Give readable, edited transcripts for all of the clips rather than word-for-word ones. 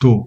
2,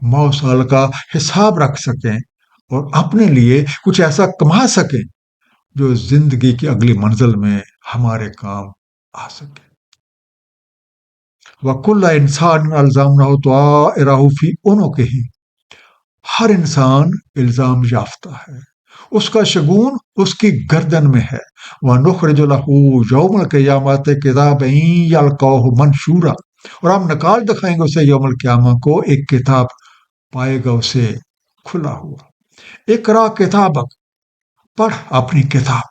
100 سال کا حساب رکھ سکیں اور اپنے لیے کچھ ایسا کما سکیں جو زندگی کی اگلی منزل میں ہمارے کام آ سکے. وَكُلَّ إِنسَانٍ أَلْزَمْنَاهُ طَائِرَهُ فِي عُنُقِهِ. ہر انسان الزام یافتہ ہے، اس کا شگون اس کی گردن میں ہے. وَنُخْرِجُ لَهُ يَوْمَ الْقِيَامَةِ كِتَابًا يَلْقَاهُ مَنشُورًا. اور ہم نکال دکھائیں گے اسے یوم القیامہ کو ایک کتاب پائے گا اسے کھلا ہوا. اقرا کتابک، پڑھ اپنی کتاب.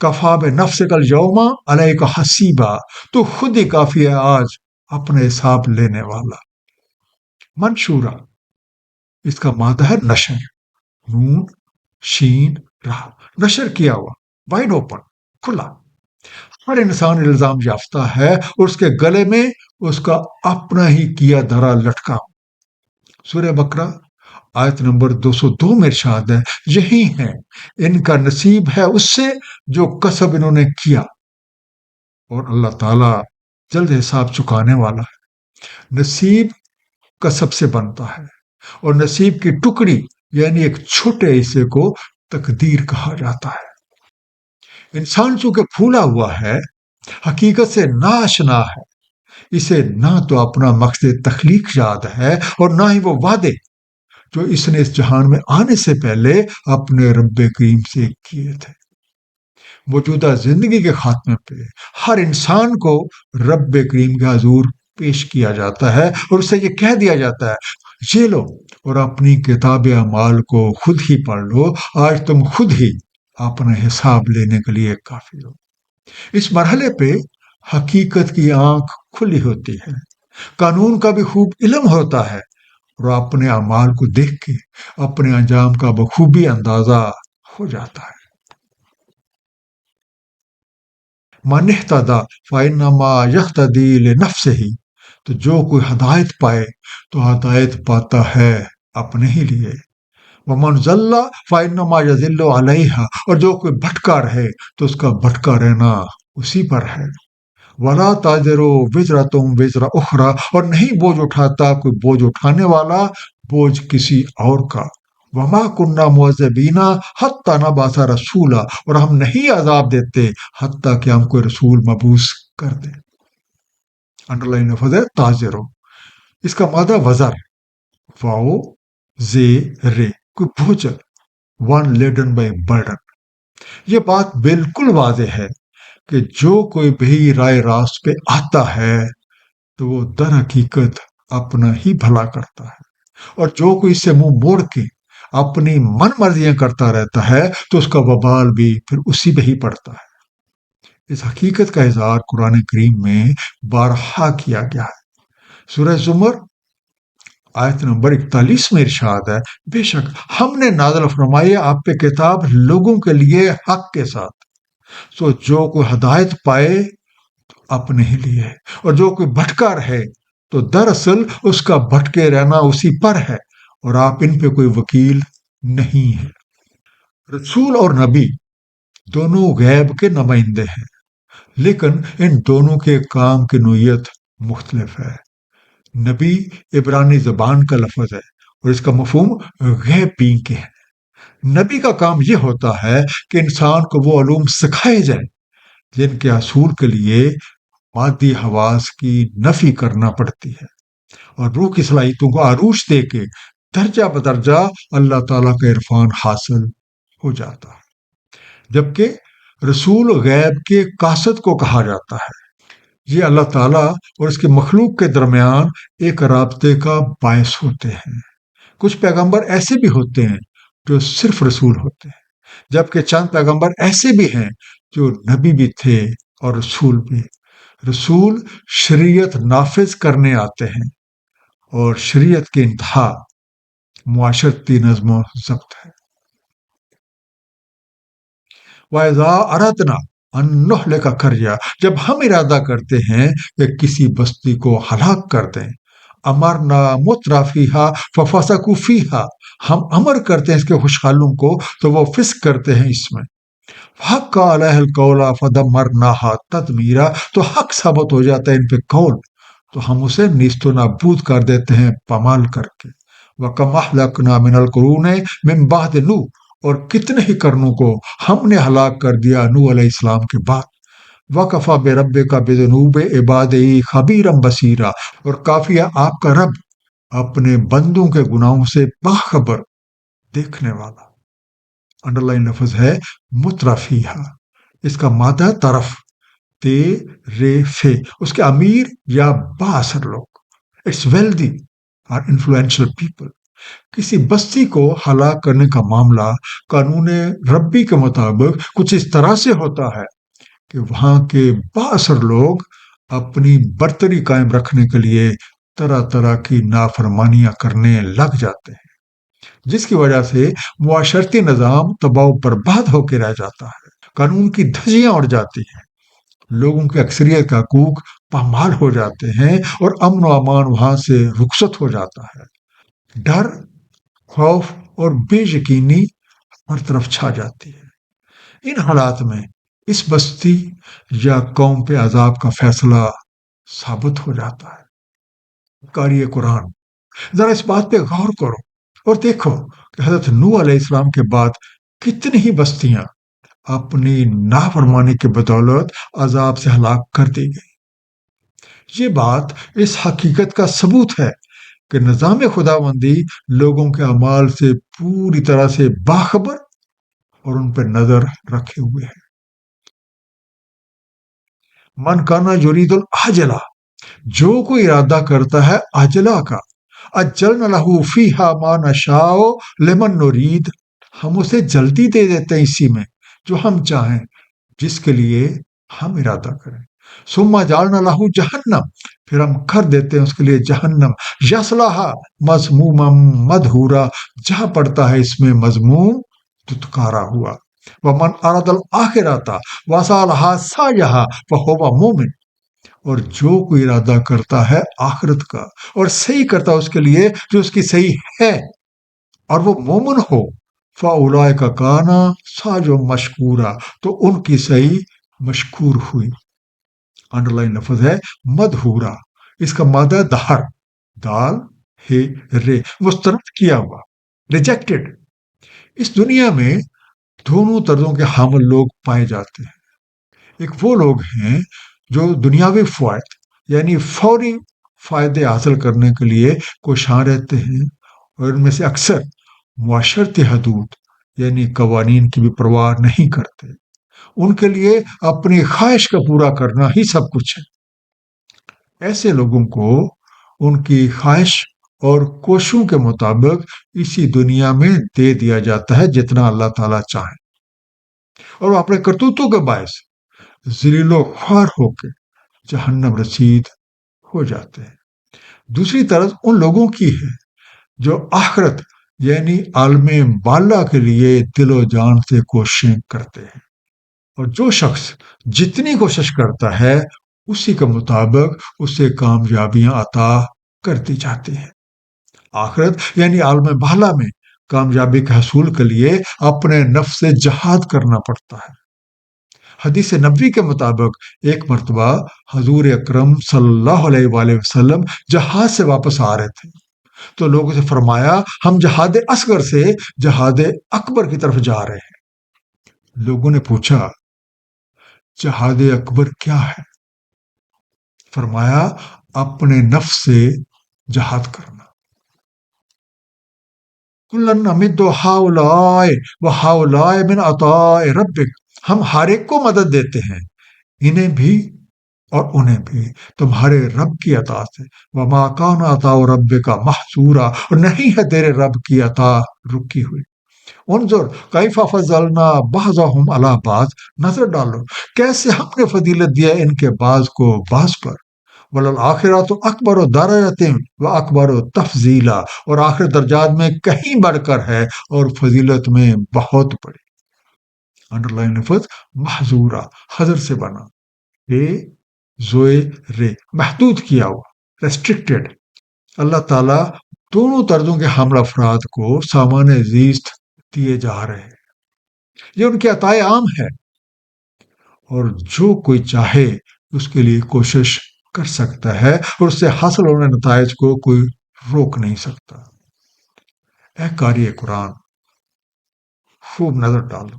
کفا بنفسک الیوم علیک حسیبا، تو خود ہی کافی ہے آج اپنے حساب لینے والا. منشورہ، اس کا مادہ ہے نشر، نون شین راہ، نشر کیا ہوا، وائڈ اوپن، کھلا. ہر انسان الزام یافتہ ہے اور اس کے گلے میں اس کا اپنا ہی کیا دھرا لٹکا. سورہ بقرہ آیت نمبر 202 میں ارشاد ہے، یہی ہے ان کا نصیب ہے اس سے جو کسب انہوں نے کیا، اور اللہ تعالیٰ جلد حساب چکانے والا ہے. نصیب کسب سے بنتا ہے، اور نصیب کی ٹکڑی یعنی ایک چھوٹے حصے کو تقدیر کہا جاتا ہے. انسان چونکہ پھولا ہوا ہے، حقیقت سے ناآشنا ہے، اسے نہ تو اپنا مقصد تخلیق یاد ہے اور نہ ہی وہ وعدے جو اس نے اس جہان میں آنے سے پہلے اپنے رب کریم سے کیے تھے. موجودہ زندگی کے خاتمے پہ ہر انسان کو رب کریم کے حضور پیش کیا جاتا ہے اور اسے یہ کہہ دیا جاتا ہے، یہ لو اور اپنی کتاب اعمال کو خود ہی پڑھ لو، آج تم خود ہی اپنا حساب لینے کے لیے کافی ہو. اس مرحلے پہ حقیقت کی آنکھ کھلی ہوتی ہے، قانون کا بھی خوب علم ہوتا ہے، اور اپنے اعمال کو دیکھ کے اپنے انجام کا بخوبی اندازہ ہو جاتا ہے. من اہتدی فإنما یہتدی لنفسہ، تو جو کوئی ہدایت پائے تو ہدایت پاتا ہے اپنے ہی لیے. ومن ضل فإنما یضل علیہا، اور جو کوئی بھٹکا رہے تو اس کا بھٹکا رہنا اسی پر ہے. ولا تازر وزرۃ وزر اخرى، اور نہیں بوجھ اٹھاتا کوئی بوجھ اٹھانے والا بوجھ کسی اور کا. وما کننا معذبین حتی نبعث رسولا، اور ہم نہیں عذاب دیتے حتیٰ کہ ہم کوئی رسول مبعوث کر دیں. انڈر لائن لفظ ہے تازرو، اس کا مادہ وزر، واؤ زے رے، کوئی بوجھ، ون لیڈن بائی برڈن. یہ بات بالکل واضح ہے کہ جو کوئی بھی رائے راست پہ آتا ہے تو وہ در حقیقت اپنا ہی بھلا کرتا ہے، اور جو کوئی اس سے منہ موڑ کے اپنی من مرضیاں کرتا رہتا ہے تو اس کا وبال بھی پھر اسی پہ ہی پڑتا ہے. اس حقیقت کا اظہار قرآن کریم میں بارہا کیا گیا ہے. سورہ زمر آیت نمبر 41 میں ارشاد ہے، بے شک ہم نے نازل فرمائی آپ پہ کتاب لوگوں کے لیے حق کے ساتھ، تو جو کوئی ہدایت پائے تو اپنے ہی لیے، اور جو کوئی بھٹکا رہے تو دراصل اس کا بھٹکے رہنا اسی پر ہے، اور آپ ان پہ کوئی وکیل نہیں ہے. رسول اور نبی دونوں غیب کے نمائندے ہیں، لیکن ان دونوں کے کام کی نوعیت مختلف ہے. نبی عبرانی زبان کا لفظ ہے اور اس کا مفہوم غیب بین کے ہے. نبی کا کام یہ ہوتا ہے کہ انسان کو وہ علوم سکھائے جائیں جن کے حصول کے لیے مادی حواس کی نفی کرنا پڑتی ہے، اور روح کی صلاحیتوں کو عروج دے کے درجہ بدرجہ اللہ تعالیٰ کا عرفان حاصل ہو جاتا ہے. جبکہ رسول غیب کے قاصد کو کہا جاتا ہے. یہ اللہ تعالیٰ اور اس کے مخلوق کے درمیان ایک رابطے کا باعث ہوتے ہیں. کچھ پیغمبر ایسے بھی ہوتے ہیں جو صرف رسول ہوتے ہیں، جبکہ چند پیغمبر ایسے بھی ہیں جو نبی بھی تھے اور رسول بھی. رسول شریعت نافذ کرنے آتے ہیں، اور شریعت کی انتہا معاشرتی نظم و ضبط ہے. وَإِذَا أَرَدْنَا أَن نُهْلِكَ قَرْيَةً، جب ہم ارادہ کرتے ہیں کہ کسی بستی کو ہلاک کر دیں، امرنا مترفیہا ففسقوا فیہا، ہم امر کرتے ہیں اس کے خوشحالوں کو تو وہ فسق کرتے ہیں اس میں. حق علیہ القول فدمرناہا تدمیرا، تو حق ثابت ہو جاتا ہے ان پہ قول تو ہم اسے نیست و نابود کر دیتے ہیں پامال کر کے. وَكَمْ أَهْلَكْنَا مِنَ الْقُرُونِ مِنْ بَعْدِ نوح، اور کتنے ہی قرنوں کو ہم نے ہلاک کر دیا نوح علیہ السلام کے بعد۔ وَكَفَى بِرَبِّكَ بِذُنُوبِ عِبَادِهِ خَبِيرًا بَصِيرًا، اور کافی ہے آپ کا رب اپنے بندوں کے گناہوں سے باخبر، دیکھنے والا۔ انڈر لائن لفظ ہے مترفیہ، اس کا مادہ طرف، تے رے فے، اس کے امیر یا با اثر لوگ، اٹس ویلدی اور انفلوئنشل پیپل۔ کسی بستی کو ہلاک کرنے کا معاملہ قانون ربی کے مطابق کچھ اس طرح سے ہوتا ہے کہ وہاں کے با اثر لوگ اپنی برتری قائم رکھنے کے لیے طرح طرح کی نافرمانیاں کرنے لگ جاتے ہیں، جس کی وجہ سے معاشرتی نظام تباہ و برباد ہو کے رہ جاتا ہے، قانون کی دھجیاں اڑ جاتی ہیں، لوگوں کے اکثریت کا حقوق پامال ہو جاتے ہیں، اور امن و امان وہاں سے رخصت ہو جاتا ہے۔ ڈر، خوف اور بے یقینی ہر طرف چھا جاتی ہے۔ ان حالات میں اس بستی یا قوم پہ عذاب کا فیصلہ ثابت ہو جاتا ہے۔ قاری قرآن، ذرا اس بات پہ غور کرو اور دیکھو کہ حضرت نوح علیہ السلام کے بعد کتنی ہی بستیاں اپنی نافرمانی کی بدولت عذاب سے ہلاک کر دی گئی۔ یہ بات اس حقیقت کا ثبوت ہے کہ نظام خداوندی لوگوں کے اعمال سے پوری طرح سے باخبر اور ان پہ نظر رکھے ہوئے ہے۔ من کانا یرید العاجلہ، جو کوئی ارادہ کرتا ہے عاجلہ کا، اجلنا لہ فیہا ما نشاء لمن نرید، ہم اسے جلدی دے دیتے ہیں اسی میں جو ہم چاہیں، جس کے لیے ہم ارادہ کریں۔ ثم جعلنا لہ جہنم، پھر ہم کر دیتے ہیں اس کے لیے جہنم، یصلاھا مذموما مدحورا، جہاں پڑتا ہے اس میں مذموم، دتکارا ہوا۔ ومن اراد الآخرۃ وسعی لھا سعیھا فہو مؤمن، اور جو کوئی ارادہ کرتا ہے آخرت کا اور صحیح کرتا ہے اس کے لیے جو اس کی صحیح ہے، اور وہ مومن ہو، فاولئک کان سعیھم مشکورا، تو ان کی صحیح مشکور ہوئی۔ انڈر لائن لفظ ہے مدحورا، اس کا مادہ دہر، دال ہے رے، مسترد کیا ہوا، ریجیکٹڈ۔ اس دنیا میں دونوں طرزوں کے حامل لوگ پائے جاتے ہیں۔ ایک وہ لوگ ہیں جو دنیاوی فوائد یعنی فوری فائدے حاصل کرنے کے لیے کوشاں رہتے ہیں، اور ان میں سے اکثر معاشرتی حدود یعنی قوانین کی بھی پرواہ نہیں کرتے، ان کے لیے اپنی خواہش کا پورا کرنا ہی سب کچھ ہے۔ ایسے لوگوں کو ان کی خواہش اور کوششوں کے مطابق اسی دنیا میں دے دیا جاتا ہے جتنا اللہ تعالیٰ چاہے، اور وہ اپنے کرتوتوں کے باعث ذلیل و خوار ہو کے جہنم رسید ہو جاتے ہیں۔ دوسری طرف ان لوگوں کی ہے جو آخرت یعنی عالم بالا کے لیے دل و جان سے کوششیں کرتے ہیں، اور جو شخص جتنی کوشش کرتا ہے اسی کے مطابق اسے کامیابیاں عطا کر دی جاتی ہیں۔ آخرت یعنی عالم بالا میں کامیابی کے حصول کے لیے اپنے نفس سے جہاد کرنا پڑتا ہے۔ حدیث نبوی کے مطابق ایک مرتبہ حضور اکرم صلی اللہ علیہ وآلہ وسلم جہاد سے واپس آ رہے تھے، تو لوگوں سے فرمایا ہم جہاد اصغر سے جہاد اکبر کی طرف جا رہے ہیں۔ لوگوں نے پوچھا جہاد اکبر کیا ہے؟ فرمایا اپنے نفس سے جہاد کرنا۔ کلن نمد ہؤلاء وہؤلاء من عطاء ربک، ہم ہر ایک کو مدد دیتے ہیں، انہیں بھی اور انہیں بھی تمہارے رب کی عطا سے۔ وما کان عطاء ربک محصورا، اور نہیں ہے تیرے رب کی عطا رکی ہوئی۔ انظر کیف فضلنا بعضهم علی بعض، نظر ڈالو کیسے ہم نے فضیلت دیا ان کے بعض کو بعض پر۔ وللآخرۃ اکبر درجۃ واکبر تفضیلا، اور آخر درجات میں کہیں بڑھ کر ہے اور فضیلت میں بہت بڑی۔ انڈر لائن لفظ محظورہ، حضر سے بنا، اے زوئے رے، محدود کیا ہوا، ریسٹرکٹڈ۔ اللہ تعالیٰ دونوں طرزوں کے حامل افراد کو سامان زیست دیے جا رہے ہیں، یہ ان کی عطائے عام ہے، اور جو کوئی چاہے اس کے لیے کوشش کر سکتا ہے، اور اس سے حاصل ہونے نتائج کو کوئی روک نہیں سکتا۔ اے قاری قرآن، خوب نظر ڈالو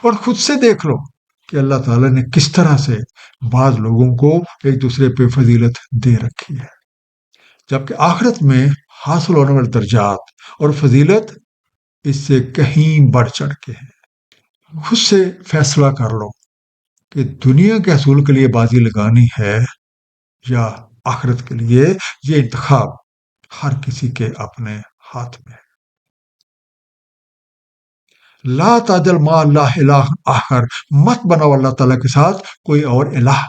اور خود سے دیکھ لو کہ اللہ تعالیٰ نے کس طرح سے بعض لوگوں کو ایک دوسرے پہ فضیلت دے رکھی ہے، جبکہ آخرت میں حاصل ہونے والے درجات اور فضیلت اس سے کہیں بڑھ چڑھ کے ہیں۔ خود سے فیصلہ کر لو کہ دنیا کے حصول کے لیے بازی لگانی ہے یا آخرت کے لیے۔ یہ انتخاب ہر کسی کے اپنے ہاتھ میں ہے۔ لا تاجل ما اللہ الہ آخر، مت بناؤ اللہ تعالیٰ کے ساتھ کوئی اور الہ۔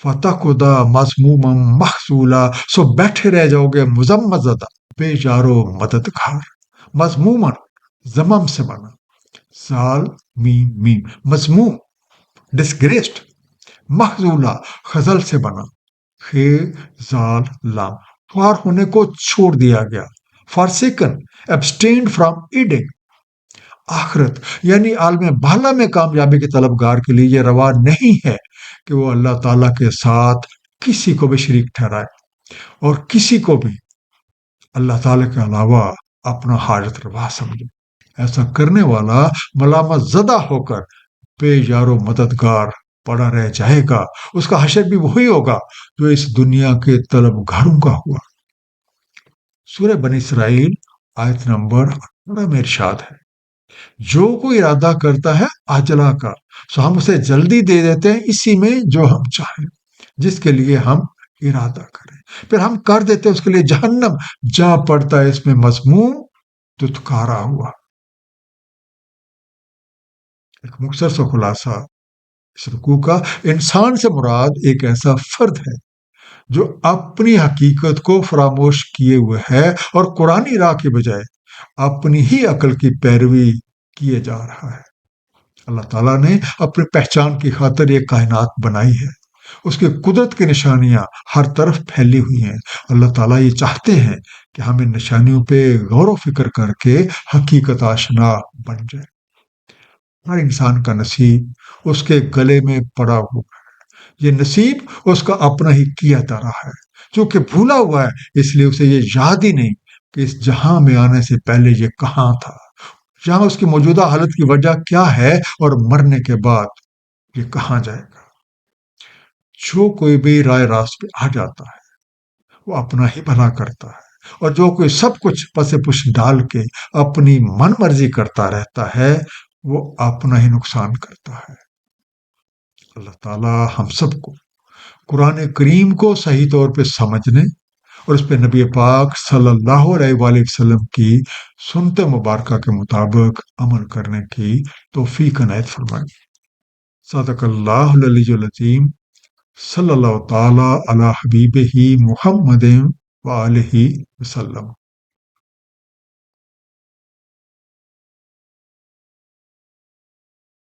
فتح خدا مضموما مخصولا، سو بیٹھے رہ جاؤ گے مذمت زدہ، بے جارو مددگار۔ مضموما زمم سے بنا، زال میم میم، مضموم ڈسگریسڈ، مخذولا خزل سے بنا، خے زال لام، خوار ہونے کو چھوڑ دیا گیا، فارسیکن abstained فرام ایڈنگ۔ آخرت یعنی عالم بالا میں کامیابی کے طلبگار کے لیے یہ روا نہیں ہے کہ وہ اللہ تعالیٰ کے ساتھ کسی کو بھی شریک ٹھہرائے اور کسی کو بھی اللہ تعالیٰ کے علاوہ اپنا حاجت روا سمجھے۔ ایسا کرنے والا ملامت زدہ ہو کر بے یار و مددگار پڑا رہ جائے گا۔ اس کا حشر بھی وہی ہوگا جو اس دنیا کے طلبگاروں کا ہوا۔ سورہ بنی اسرائیل آیت نمبر 18 میں ارشاد ہے، جو کوئی ارادہ کرتا ہے عاجلہ کا، سو ہم اسے جلدی دے دیتے ہیں اسی میں جو ہم چاہیں، جس کے لیے ہم ارادہ کریں، پھر ہم کر دیتے ہیں اس کے لیے جہنم، جا پڑتا ہے اس میں مذموم دتکارا ہوا۔ ایک مختصر سا خلاصہ اس رکوع کا، انسان سے مراد ایک ایسا فرد ہے جو اپنی حقیقت کو فراموش کیے ہوئے ہے اور قرآنی راہ کے بجائے اپنی ہی عقل کی پیروی کیے جا رہا ہے۔ اللہ تعالیٰ نے اپنی پہچان کی خاطر یہ کائنات بنائی ہے، اس کی قدرت کی نشانیاں ہر طرف پھیلی ہوئی ہیں۔ اللہ تعالیٰ یہ چاہتے ہیں کہ ہم ان نشانیوں پہ غور و فکر کر کے حقیقت آشنا بن جائے۔ ہر انسان کا نصیب اس کے گلے میں پڑا ہوا ہے، یہ نصیب اس کا اپنا ہی کیا جا رہا ہے، چونکہ بھولا ہوا ہے اس لیے اسے یہ یاد ہی نہیں کہ اس جہاں میں آنے سے پہلے یہ کہاں تھا، جہاں اس کی موجودہ حالت کی وجہ کیا ہے اور مرنے کے بعد یہ کہاں جائے گا۔ جو کوئی بھی رائے راست پہ آ جاتا ہے وہ اپنا ہی بھلا کرتا ہے، اور جو کوئی سب کچھ پس پش ڈال کے اپنی من مرضی کرتا رہتا ہے وہ اپنا ہی نقصان کرتا ہے۔ اللہ تعالیٰ ہم سب کو قرآن کریم کو صحیح طور پہ سمجھنے اور اس پہ نبی پاک صلی اللہ علیہ وآلہ وسلم کی سنت مبارکہ کے مطابق عمل کرنے کی توفیق عنایت فرمائے۔ صدق اللہ العلی العظیم، صلی اللہ تعالی علی حبیبہ محمد وآلہ وسلم۔